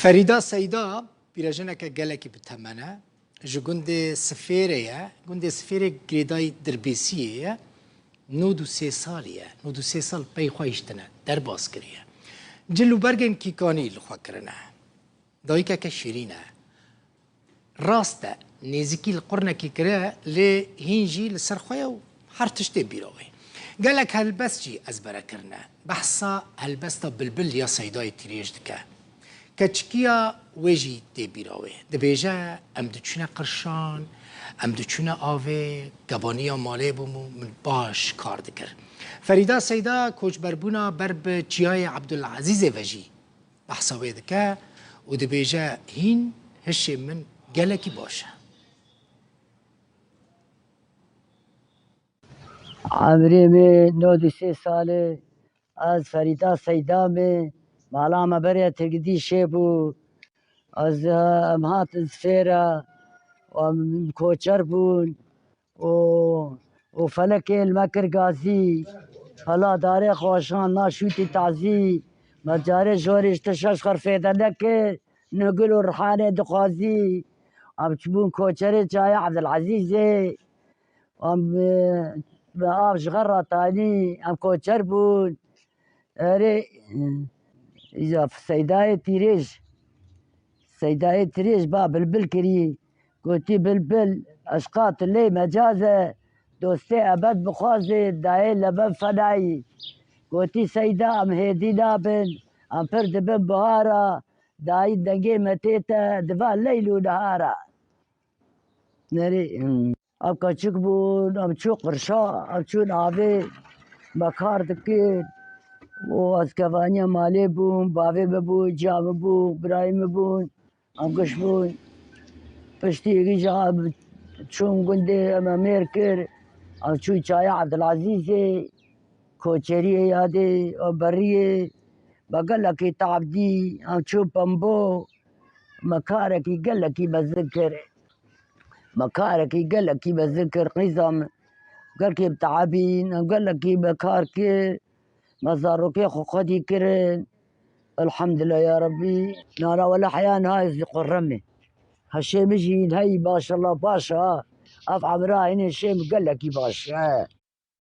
فريدة سيدا بيرجنك جالك بتمنى جو جندي سفيرية جندي سفيرة جريداي دربيسية نودو سي سالية نودو سي سال بي خويشتنا درباس كريه جلو برگن كيكاني لخوا كرنا دايكا كشيرينة راستا نزيكي القرنة كي كرا لهنجي لسرخويا وحرتشتي بيروي قالك هالبس جي أزبرا كرنا بحصا هالبستا بلبل يا سيداي تريج دكا كتشكيا ويجي تي بيروي دبيجا أم دتشونا قرشان أم دتشونا آوي قبانيا مالي بومو من باش كار دكر فريدة سيدا كوش بربونا برب تشياي عبد العزيز وجي بحصا ويدكا ودبيجا هين هشي من قالكي باشا عمري में 9 साल از فریدا سیدا में مالا ما بريا تقدي شيبو از امهات السفيرة وكوتشر بون وفلك المكر غازي فلا داري خوشان ناشوتي تعزي مجاري جوريش تشاش خرفيدا لك نقولوا رحاني دخازي ام تشبون كوتشري جاي عبد العزيز ام بآب شغرة تاني ام كوتشر بون اري إذا في سيداي تريج باب البلكري قلتي بلبل أشقاط اللي مجازة دوستي أبد بخوازي داي لبن فناي قلتي سيدا أم هيدي نابن أم فرد بن بهارا داي دنجي متيتا دفا ليل ونهارا نري أم كتشك بون أم تشو قرشا أم تشو نابي مكار دكين واسكفانيا مالي بون بافي ببون جام بون برايم بون ام قش بون پشتی جاب چون گنده ام اميركر ام چوي چايا عبد العزيز كوچري يادي او بريه بقلكي تعبدي ام چو بمبو مكاركي قلكي بذكر مكاركي قلكي بذكر قيزم قلكي بتعبين ام قلكي بكاركي مزاروكي خودي كرن الحمد لله يا ربي نارا ولا حيان هاي قرمي هالشي مجين هاي ما شاء الله باشا اف عمرها هنا الشي مقلكي باشا